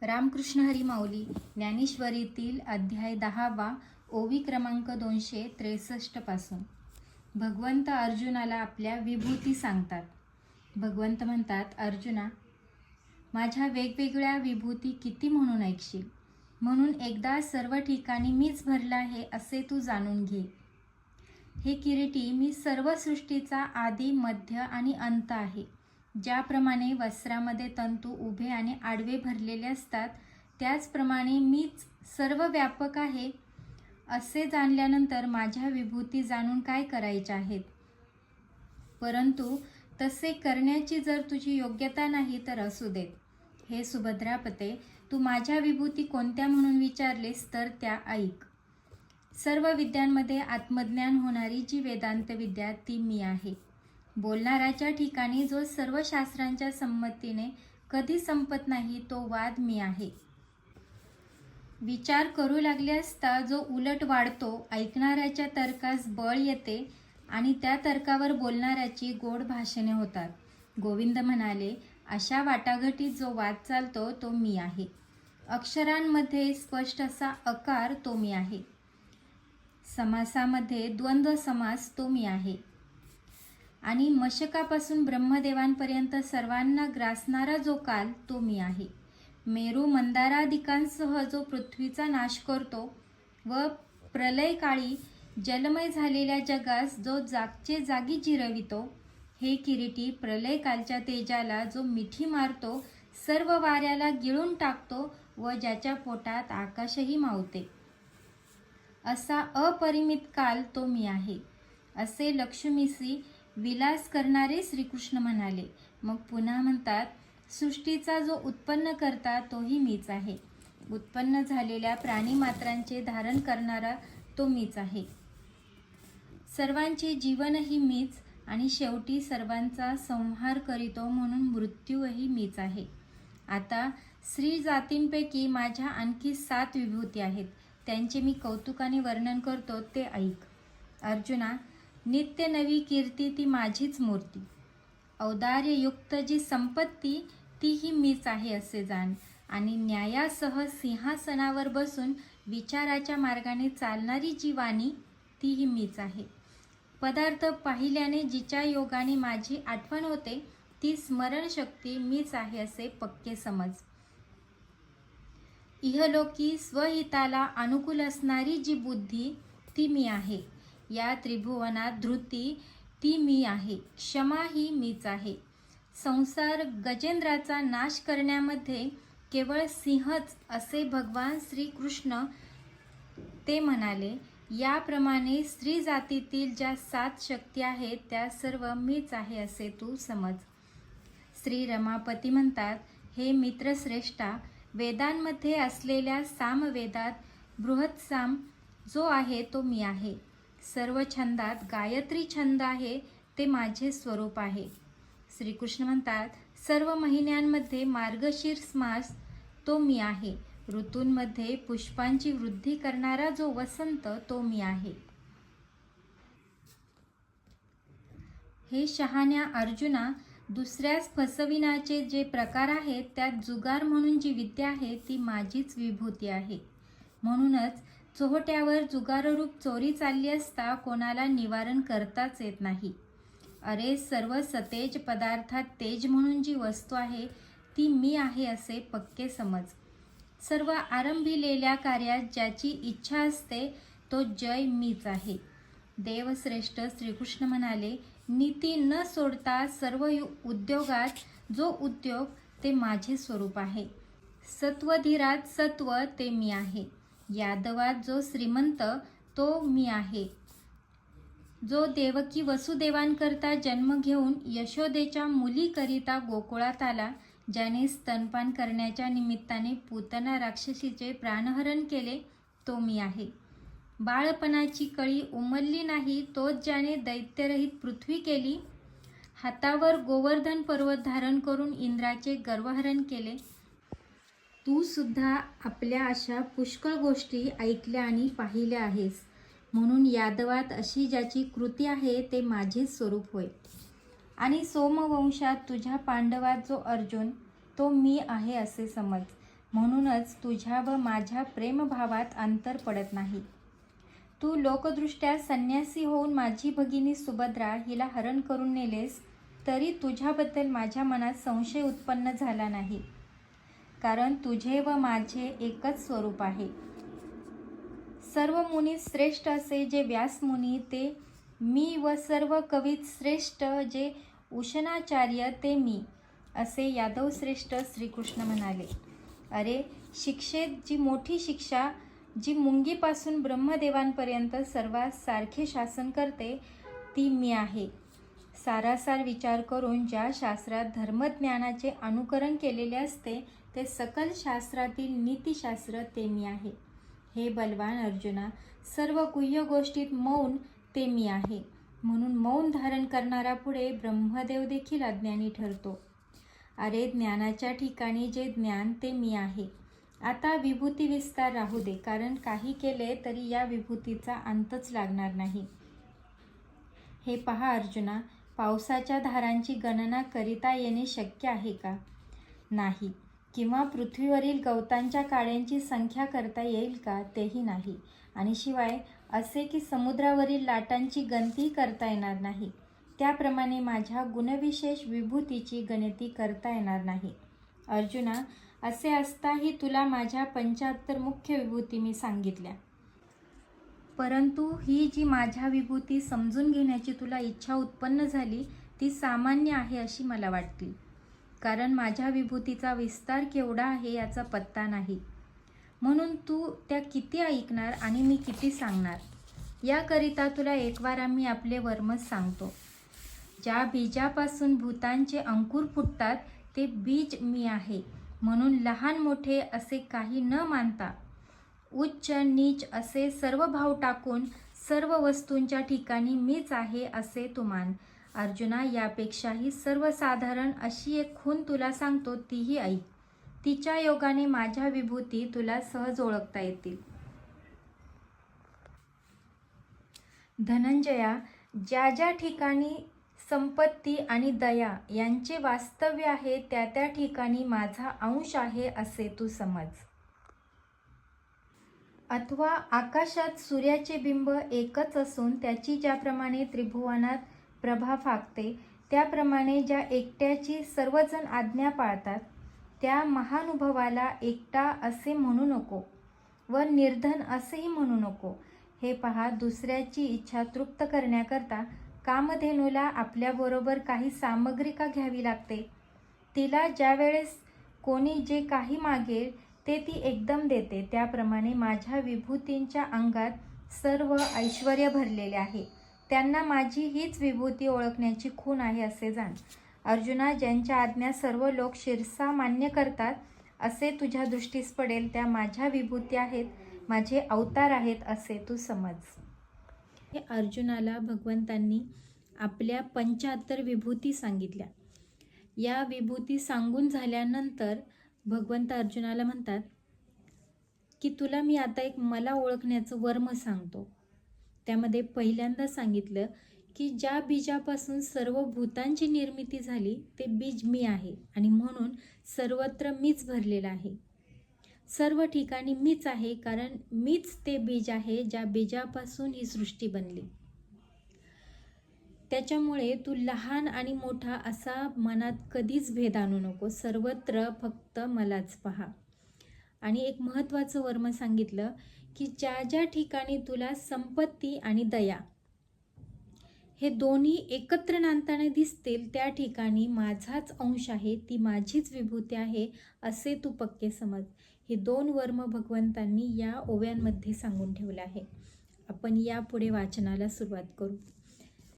रामकृष्ण हरी माऊली ज्ञानेश्वरीतील अध्याय 10वा ओवी क्रमांक 263 पासून. भगवंत अर्जुनाला आपल्या विभूती सांगतात. भगवंत म्हणतात, अर्जुना, माझ्या वेगवेगळ्या विभूती किती म्हणून ऐकशील, म्हणून एकदा सर्व ठिकाणी मीच भरला आहे असे तू जाणून घे. हे किरीटी, मी सर्व सृष्टीचा आदी, मध्य आणि अंत आहे. ज्याप्रमाणे वस्त्रामध्ये तंतू उभे आणि आडवे भरलेले असतात, त्याचप्रमाणे मीच सर्व व्यापक आहे असे जाणल्यानंतर माझ्या विभूती जाणून काय करायच्या आहेत. परंतु तसे करण्याची जर तुझी योग्यता नाही तर असू देत. हे सुभद्रापते, तू माझ्या विभूती कोणत्या म्हणून विचारलेस तर त्या ऐक. सर्व विद्यांमध्ये आत्मज्ञान होणारी जी वेदांत विद्या ती मी आहे. बोलणाऱ्याच्या ठिकाणी जो सर्व शास्त्रांच्या संमतीने कधी संपत नाही तो वाद मी आहे. विचार करू लागले असता जो उलट वाढतो, ऐकणाऱ्याच्या तर्कास बळ येते आणि त्या तर्कावर बोलणाऱ्याची गोड भाषणे होतात. गोविंद म्हणाले, अशा वाटाघाटीत जो वाद चालतो तो मी आहे. अक्षरांमध्ये स्पष्ट असा अकार तो मी आहे. समासामध्ये द्वंद्व समास तो मी आहे. आणि मशकापासून ब्रह्मदेवांपर्यंत सर्वांना ग्रासणारा जो काल तो मी आहे. मेरू मंदारादिकांसह जो पृथ्वीचा नाश करतो व प्रलयकाळी जलमय झालेल्या जगास जो जागचे जागी जिरवितो. हे किरीटी, प्रलयकालच्या तेजाला जो मिठी मारतो, सर्व वाऱ्याला गिळून टाकतो व ज्याच्या पोटात आकाशही मावते, असा अपरिमित काल तो मी आहे. असे लक्ष्मीशी विलास करणारे श्रीकृष्ण म्हणाले. मग पुन्हा म्हणतात, सृष्टीचा जो उत्पन्न करता तोही मीच आहे. उत्पन्न झालेल्या प्राणीमात्रांचे धारण करणारा तो मीच आहे. सर्वांचे जीवनही मीच आणि शेवटी सर्वांचा संहार करीतो म्हणून मृत्यूही मीच आहे. आता स्त्री जातींपैकी माझ्या आणखी 7 विभूती आहेत. त्यांचे मी कौतुकाने वर्णन करतो ते ऐक. अर्जुना, नित्य नवी कीर्ती ती माझीच मूर्ती. औदार्ययुक्त जी संपत्ती तीही मीच आहे असे जाण. आणि न्यायासह सिंहासनावर बसून विचाराच्या मार्गाने चालणारी जी वाणी तीही मीच आहे. पदार्थ पाहिल्याने जिच्या योगाने माझी आठवण होते ती स्मरणशक्ती मीच आहे असे पक्के समज. इहलोकी स्वहिताला अनुकूल असणारी जी बुद्धी ती मी आहे. या त्रिभुवनात धृती ती मी आहे. क्षमा ही मीच आहे. संसार गजेंद्राचा नाश करण्यामध्ये केवळ सिंहच असे भगवान श्रीकृष्ण ते म्हणाले. याप्रमाणे स्त्री जातीतील ज्या 7 शक्ती आहेत त्या सर्व मीच आहे असे तू समज. श्री रमापती म्हणतात, हे मित्रश्रेष्ठा, वेदांमध्ये असलेल्या सामवेदात बृहत्साम जो आहे तो मी आहे. सर्व छंदात गायत्री छंद आहे ते माझे स्वरूप आहे. श्रीकृष्ण म्हणतात, सर्व महिन्यांमध्ये मार्गशीर्ष मास तो मी आहे. ऋतूंमध्ये पुष्पांची वृद्धी करणारा जो वसंत तो मी आहे. हे शहाण्या अर्जुना, दुसऱ्यास फसविण्याचे जे प्रकार आहेत त्यात जुगार म्हणून जी विद्या आहे ती माझीच विभूती आहे. म्हणूनच चोहोट्यावर जुगाररूप चोरी चालली असता कोणाला निवारण करताच येत नाही. अरे, सर्व सतेज पदार्थात तेज म्हणून जी वस्तू आहे ती मी आहे असे पक्के समज. सर्व आरंभिलेल्या कार्यात ज्याची इच्छा असते तो जय मीच आहे. देवश्रेष्ठ श्रीकृष्ण म्हणाले, नीती न सोडता सर्व उद्योगात जो उद्योग ते माझे स्वरूप आहे. सत्वधीरात सत्व ते मी आहे. यादवात जो श्रीमंत तो मी आहे. जो देवकी वसुदेवांकरता जन्म घेऊन यशोदेच्या मुलीकरिता गोकुळात आला, ज्याने स्तनपान करण्याच्या निमित्ताने पूतना राक्षसीचे प्राणहरण केले तो मी आहे. बाळपणाची कळी उमलली नाही तोच ज्याने दैत्यरहित पृथ्वी केली, हातावर गोवर्धन पर्वत धारण करून इंद्राचे गर्वहरण केले. तू सुद्धा आपल्या अशा पुष्कळ गोष्टी ऐकल्या आणि पाहिल्या आहेस. म्हणून यादवात अशी ज्याची कृती आहे ते माझेच स्वरूप होय. आणि सोमवंशात तुझ्या पांडवात जो अर्जुन तो मी आहे असे समज. म्हणूनच तुझ्या व माझ्या प्रेमभावात अंतर पडत नाही. तू लोकदृष्ट्या संन्यासी होऊन माझी भगिनी सुभद्रा हिला हरण करून नेलेस, तरी तुझ्याबद्दल माझ्या मनात संशय उत्पन्न झाला नाही, कारण तुझे व माझे एकच स्वरूप आहे. सर्व मुनी श्रेष्ठ असे जे व्यासमुनी ते मी, व सर्व कवीत श्रेष्ठ जे उशनाचार्य ते मी, असे यादवश्रेष्ठ श्रीकृष्ण म्हणाले. अरे, शिक्षेत जी मोठी शिक्षा, जी मुंगीपासून ब्रह्मदेवांपर्यंत सर्वात सारखे शासन करते, ती मी आहे. सारासार विचार करून ज्या शास्त्रात धर्मज्ञानाचे अनुकरण केलेले असते, ते सकल शास्त्रातील नीतिशास्त्र ते मी आहे. हे बलवान अर्जुना, सर्व गुह्य गोष्टीत मौन ते मी आहे. म्हणून मौन धारण करणारा पुढे ब्रह्मदेव देखील अज्ञानी ठरतो. अरे, ज्ञानाच्या ठिकाणी जे ज्ञान ते मी आहे. आता विभूती विस्तार राहू दे, कारण काही केले तरी या विभूतीचा अंतच लागणार नाही. हे पहा अर्जुना, पावसाच्या धारांची गणना करिता येणे शक्य आहे का? नाही. किंवा पृथ्वीवरील गवतांच्या काड्यांची संख्या करता येईल का? तेही नाही. आणि शिवाय असे की समुद्रावरील लाटांची गणती करता येणार नाही, त्याप्रमाणे माझ्या गुणविशेष विभूतीची गणती करता येणार नाही. अर्जुना, असे असताही तुला माझ्या 75 मुख्य विभूती मी सांगितल्या. परंतु ही जी माझ्या विभूती समजून घेण्याची तुला इच्छा उत्पन्न झाली, ती सामान्य आहे अशी मला वाटली. कारण माझ्या विभूतीचा विस्तार केवढा आहे याचा पत्ता नाही. म्हणून तू त्या किती ऐकणार आणि मी किती सांगणार? याकरिता तुला एकवार मी आपले वर्म सांगतो. ज्या बीजापासून भूतांचे अंकुर फुटतात, ते बीज मी आहे. म्हणून लहान मोठे असे काही न मानता उच्च नीच असे सर्व भाव टाकून सर्व वस्तूंच्या ठिकाणी मीच आहे असे तू मान. अर्जुना, यापेक्षाही सर्वसाधारण अशी एक खूण तुला सांगतो, तीही ऐक. तिच्या योगाने माझ्या विभूती तुला सहज ओळखता येतील. धनंजया, ज्या ज्या ठिकाणी संपत्ती आणि दया यांचे वास्तव्य आहे, त्या त्या ठिकाणी माझा अंश आहे असे तू समज. अथवा आकाशात सूर्याचे बिंब एकच असून त्याची ज्याप्रमाणे त्रिभुवनात प्रभा फाकते, त्याप्रमाणे ज्या एकट्याची सर्वजण आज्ञा पाळतात, त्या महानुभवाला एकटा असे म्हणू नको व निर्धन असेही म्हणू नको. हे पहा, दुसऱ्याची इच्छा तृप्त करण्याकरता कामधेनूला आपल्याबरोबर काही सामग्री का घ्यावी लागते? तिला ज्यावेळेस कोणी जे काही मागेल ते ती एकदम देते. त्याप्रमाणे माझ्या विभूतींच्या अंगात सर्व ऐश्वर्य भरलेले आहे. त्यांना माझी हीच विभूती ओळखण्याची खूण आहे असे जाण. अर्जुना, ज्यांच्या आज्ञा सर्व लोक शिरसा मान्य करतात असे तुझ्या दृष्टीस पडेल, त्या माझ्या विभूती आहेत, माझे अवतार आहेत असे तू समज. अर्जुनाला भगवंतांनी आपल्या 75 विभूती सांगितल्या. या विभूती सांगून झाल्यानंतर भगवंत अर्जुनाला म्हणतात की तुला मी आता एक मला ओळखण्याचं वर्म सांगतो. त्यामध्ये पहिल्यांदा सांगितलं की ज्या बीजापासून सर्व भूतांची निर्मिती झाली, ते बीज मी आहे आणि म्हणून सर्वत्र मीच भरलेला आहे. सर्व ठिकाणी मीच आहे, कारण मीच ते बीज आहे ज्या बीजापासून ही सृष्टी बनली. त्याच्यामुळे तू लहान आणि मोठा असा मनात कधीच भेद आणू नको. सर्वत्र फक्त मलाच पहा. आणि एक महत्त्वाचं वर्म सांगितलं की ज्या ज्या ठिकाणी तुला संपत्ती आणि दया हे दोन्ही एकत्र नांदताना दिसतील, त्या ठिकाणी माझाच अंश आहे, ती माझीच विभूती आहे असे तू पक्के समज. हे 2 वर्म भगवंतांनी या ओव्यांमध्ये सांगून ठेवले आहे. आपण यापुढे वाचनाला सुरुवात करू.